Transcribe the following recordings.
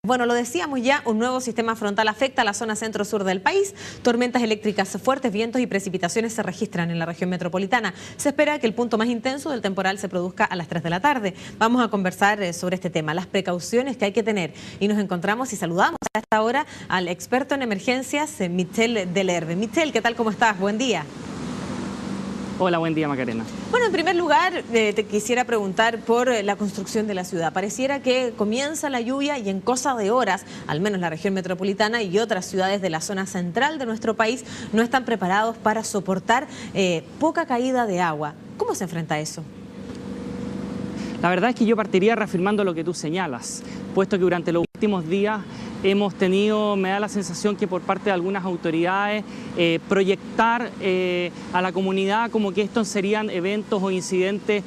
Bueno, lo decíamos ya, un nuevo sistema frontal afecta a la zona centro-sur del país. Tormentas eléctricas fuertes, vientos y precipitaciones se registran en la región metropolitana. Se espera que el punto más intenso del temporal se produzca a las 3 de la tarde. Vamos a conversar sobre este tema, las precauciones que hay que tener. Y nos encontramos y saludamos a esta hora al experto en emergencias, Michel Delerve. Michel, ¿qué tal? ¿Cómo estás? Buen día. Hola, buen día, Macarena. Bueno, en primer lugar, te quisiera preguntar por la construcción de la ciudad. Pareciera que comienza la lluvia y en cosa de horas, al menos la región metropolitana y otras ciudades de la zona central de nuestro país, no están preparados para soportar poca caída de agua. ¿Cómo se enfrenta a eso? La verdad es que yo partiría reafirmando lo que tú señalas, puesto que durante los últimos días hemos tenido, me da la sensación que por parte de algunas autoridades, proyectar a la comunidad como que estos serían eventos o incidentes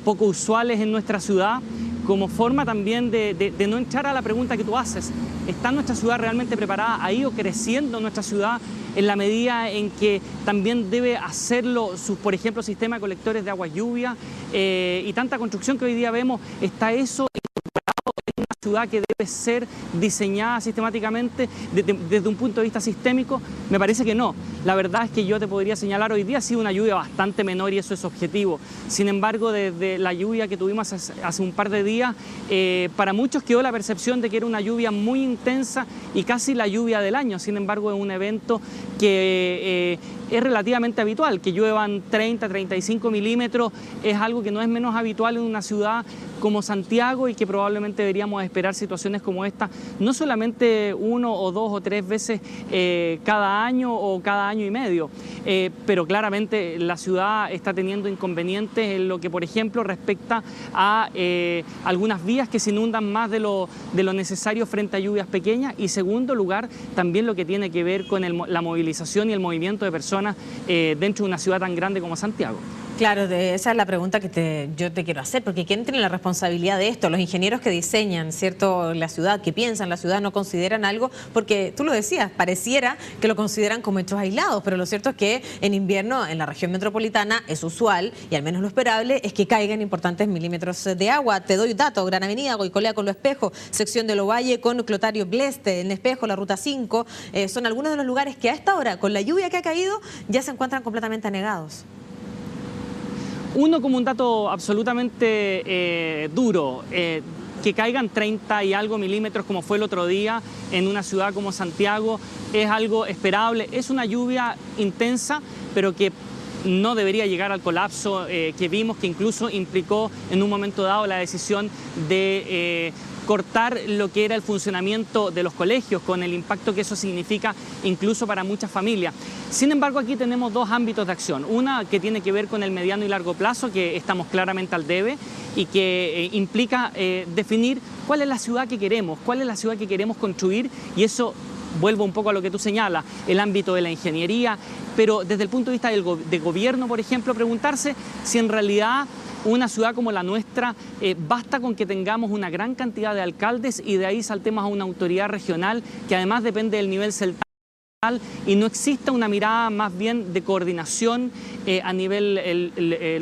poco usuales en nuestra ciudad, como forma también de no entrar a la pregunta que tú haces. ¿Está nuestra ciudad realmente preparada? ¿Ha ido creciendo nuestra ciudad en la medida en que también debe hacerlo, por ejemplo, sistema de colectores de agua lluvia y tanta construcción que hoy día vemos? ¿Está eso en una ciudad que debe ser diseñada sistemáticamente desde un punto de vista sistémico? Me parece que no. La verdad es que yo te podría señalar, hoy día ha sido una lluvia bastante menor y eso es objetivo. Sin embargo, desde la lluvia que tuvimos hace un par de días, para muchos quedó la percepción de que era una lluvia muy intensa y casi la lluvia del año. Sin embargo, es un evento que es relativamente habitual. Que lluevan 30, 35 milímetros es algo que no es menos habitual en una ciudad como Santiago y que probablemente deberíamos esperar situaciones como esta, no solamente 1 o 2 o 3 veces cada año o cada año y medio, pero claramente la ciudad está teniendo inconvenientes en lo que, por ejemplo, respecta a algunas vías que se inundan más de lo necesario frente a lluvias pequeñas y, segundo lugar, también lo que tiene que ver con la movilización y el movimiento de personas dentro de una ciudad tan grande como Santiago. Claro, esa es la pregunta que yo te quiero hacer, porque ¿quién tiene la responsabilidad de esto? Los ingenieros que diseñan, ¿cierto?, la ciudad, que piensan la ciudad, no consideran algo, porque tú lo decías, pareciera que lo consideran como hechos aislados, pero lo cierto es que en invierno en la región metropolitana es usual, y al menos lo esperable, es que caigan importantes milímetros de agua. Te doy datos: Gran Avenida, Goicolea con Lo Espejo, sección de Lovalle con Clotario Bleste, en Espejo, la Ruta 5, son algunos de los lugares que a esta hora, con la lluvia que ha caído, ya se encuentran completamente anegados. Uno, como un dato absolutamente duro, que caigan 30 y algo milímetros como fue el otro día en una ciudad como Santiago es algo esperable. Es una lluvia intensa, pero que no debería llegar al colapso que vimos, que incluso implicó en un momento dado la decisión de cortar lo que era el funcionamiento de los colegios, con el impacto que eso significa incluso para muchas familias. Sin embargo, aquí tenemos dos ámbitos de acción. Una que tiene que ver con el mediano y largo plazo, que estamos claramente al debe y que implica definir cuál es la ciudad que queremos, cuál es la ciudad que queremos construir, y eso, vuelvo un poco a lo que tú señalas, el ámbito de la ingeniería, pero desde el punto de vista de gobierno, por ejemplo, preguntarse si en realidad una ciudad como la nuestra basta con que tengamos una gran cantidad de alcaldes y de ahí saltemos a una autoridad regional que además depende del nivel central y no exista una mirada más bien de coordinación a nivel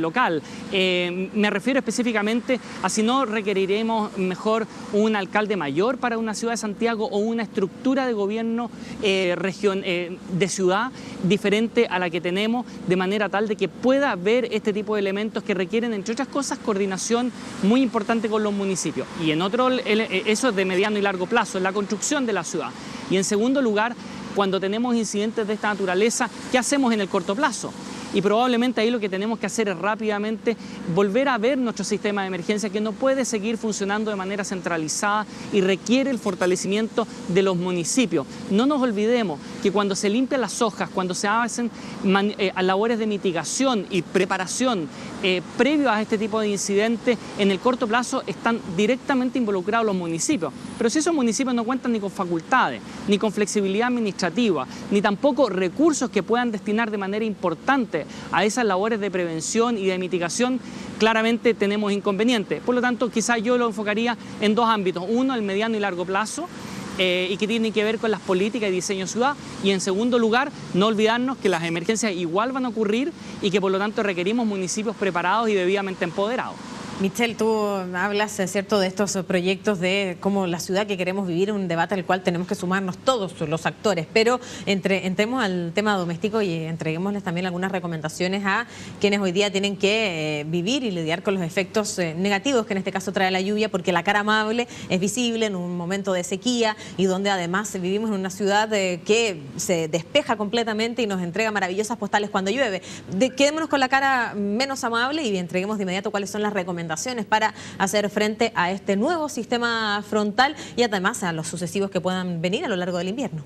local. Me refiero específicamente a si no requeriremos mejor un alcalde mayor para una ciudad de Santiago o una estructura de gobierno de ciudad diferente a la que tenemos, de manera tal de que pueda haber este tipo de elementos que requieren, entre otras cosas, coordinación muy importante con los municipios. Y en otro, eso es de mediano y largo plazo, en la construcción de la ciudad. Y en segundo lugar, cuando tenemos incidentes de esta naturaleza, ¿qué hacemos en el corto plazo? Y probablemente ahí lo que tenemos que hacer es rápidamente volver a ver nuestro sistema de emergencia, que no puede seguir funcionando de manera centralizada y requiere el fortalecimiento de los municipios. No nos olvidemos que cuando se limpian las hojas, cuando se hacen labores de mitigación y preparación previo a este tipo de incidentes, en el corto plazo están directamente involucrados los municipios. Pero si esos municipios no cuentan ni con facultades, ni con flexibilidad administrativa, ni tampoco recursos que puedan destinar de manera importante a esas labores de prevención y de mitigación, claramente tenemos inconvenientes. Por lo tanto, quizás yo lo enfocaría en dos ámbitos. Uno, el mediano y largo plazo, y que tiene que ver con las políticas y diseño ciudad. Y en segundo lugar, no olvidarnos que las emergencias igual van a ocurrir y que por lo tanto requerimos municipios preparados y debidamente empoderados. Michelle, tú hablas, ¿cierto?, de estos proyectos de cómo la ciudad que queremos vivir, un debate al cual tenemos que sumarnos todos los actores, pero entremos al tema doméstico y entreguémosles también algunas recomendaciones a quienes hoy día tienen que vivir y lidiar con los efectos negativos que en este caso trae la lluvia, porque la cara amable es visible en un momento de sequía y donde además vivimos en una ciudad que se despeja completamente y nos entrega maravillosas postales cuando llueve. Quedémonos con la cara menos amable y entreguemos de inmediato cuáles son las recomendaciones para hacer frente a este nuevo sistema frontal y además a los sucesivos que puedan venir a lo largo del invierno.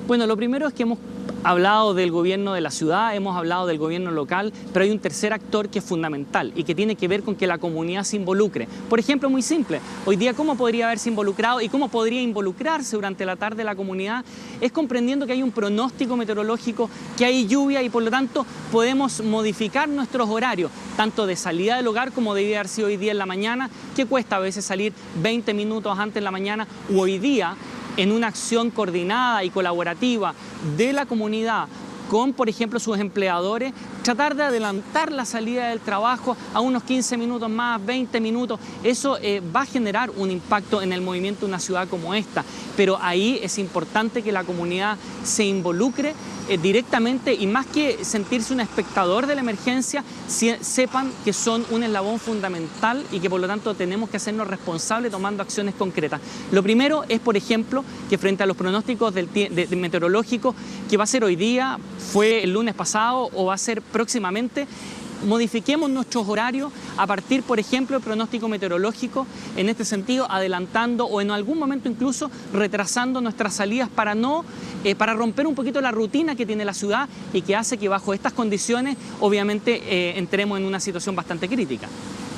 Bueno, lo primero es que hemos hablado del gobierno de la ciudad, hemos hablado del gobierno local, pero hay un tercer actor que es fundamental y que tiene que ver con que la comunidad se involucre. Por ejemplo, muy simple, hoy día ¿cómo podría haberse involucrado y cómo podría involucrarse durante la tarde la comunidad? Es comprendiendo que hay un pronóstico meteorológico, que hay lluvia y por lo tanto podemos modificar nuestros horarios, tanto de salida del hogar como debía haber sido hoy día en la mañana, que cuesta a veces salir 20 minutos antes en la mañana, o hoy día en una acción coordinada y colaborativa de la comunidad con, por ejemplo, sus empleadores, tratar de adelantar la salida del trabajo a unos 15 minutos más, 20 minutos. Eso va a generar un impacto en el movimiento de una ciudad como esta, pero ahí es importante que la comunidad se involucre directamente y más que sentirse un espectador de la emergencia, sepan que son un eslabón fundamental y que por lo tanto tenemos que hacernos responsables tomando acciones concretas. Lo primero es, por ejemplo, que frente a los pronósticos meteorológicos que va a ser hoy día, fue el lunes pasado o va a ser próximamente, modifiquemos nuestros horarios a partir, por ejemplo, del pronóstico meteorológico, en este sentido, adelantando o en algún momento incluso retrasando nuestras salidas para romper un poquito la rutina que tiene la ciudad y que hace que bajo estas condiciones, obviamente, entremos en una situación bastante crítica.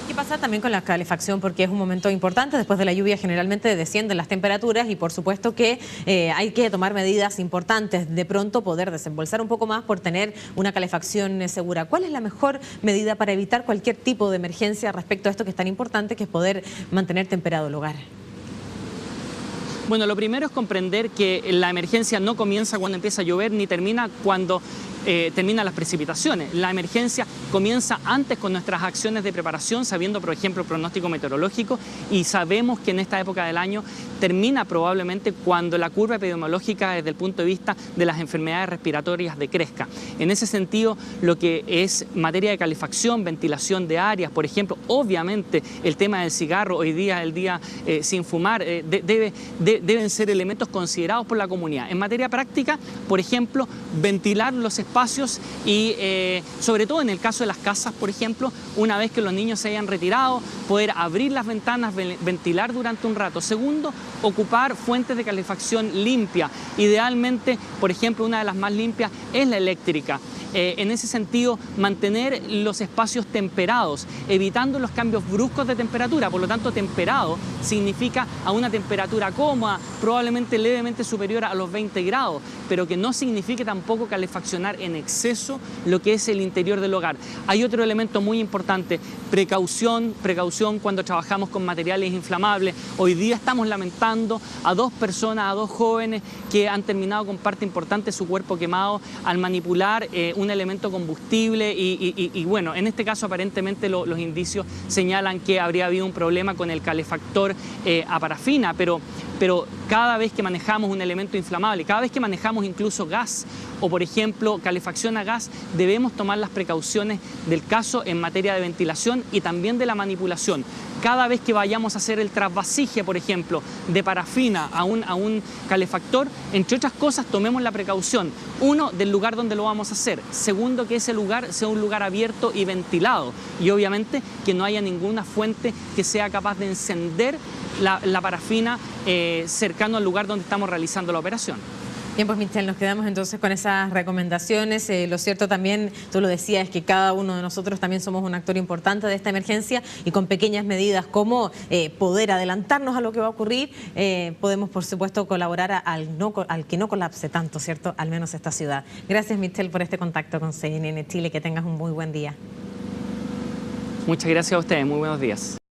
¿Qué pasa también con la calefacción? Porque es un momento importante, después de la lluvia generalmente descienden las temperaturas y por supuesto que hay que tomar medidas importantes, de pronto poder desembolsar un poco más por tener una calefacción segura. ¿Cuál es la mejor medida para evitar cualquier tipo de emergencia respecto a esto que es tan importante, que es poder mantener temperado el hogar? Bueno, lo primero es comprender que la emergencia no comienza cuando empieza a llover ni termina cuando terminan las precipitaciones. La emergencia comienza antes con nuestras acciones de preparación, sabiendo, por ejemplo, el pronóstico meteorológico, y sabemos que en esta época del año termina probablemente cuando la curva epidemiológica desde el punto de vista de las enfermedades respiratorias decrezca. En ese sentido, lo que es materia de calefacción, ventilación de áreas, por ejemplo, obviamente el tema del cigarro, hoy día el día sin fumar, deben ser elementos considerados por la comunidad. En materia práctica, por ejemplo, ventilar los espacios y sobre todo en el caso de las casas, por ejemplo, una vez que los niños se hayan retirado, poder abrir las ventanas, ventilar durante un rato. Segundo, ocupar fuentes de calefacción limpia. Idealmente, por ejemplo, una de las más limpias es la eléctrica. En ese sentido, mantener los espacios temperados, evitando los cambios bruscos de temperatura. Por lo tanto, temperado significa a una temperatura cómoda, probablemente levemente superior a los 20 grados, pero que no signifique tampoco calefaccionar en exceso lo que es el interior del hogar. Hay otro elemento muy importante, precaución cuando trabajamos con materiales inflamables. Hoy día estamos lamentando a dos personas, a dos jóvenes que han terminado con parte importante de su cuerpo quemado al manipular un elemento combustible y bueno, en este caso aparentemente los indicios señalan que habría habido un problema con el calefactor a parafina, pero cada vez que manejamos un elemento inflamable, cada vez que manejamos incluso gas o por ejemplo calefacción a gas, debemos tomar las precauciones del caso en materia de ventilación y también de la manipulación. Cada vez que vayamos a hacer el trasvasije, por ejemplo, de parafina a un calefactor, entre otras cosas, tomemos la precaución, uno, del lugar donde lo vamos a hacer, segundo, que ese lugar sea un lugar abierto y ventilado y obviamente que no haya ninguna fuente que sea capaz de encender la parafina cercano al lugar donde estamos realizando la operación. Bien, pues Michelle, nos quedamos entonces con esas recomendaciones. Lo cierto también, tú lo decías, es que cada uno de nosotros también somos un actor importante de esta emergencia y con pequeñas medidas como poder adelantarnos a lo que va a ocurrir, podemos por supuesto colaborar al que no colapse tanto, ¿cierto? Al menos esta ciudad. Gracias Michelle por este contacto con CNN Chile, que tengas un muy buen día. Muchas gracias a ustedes, muy buenos días.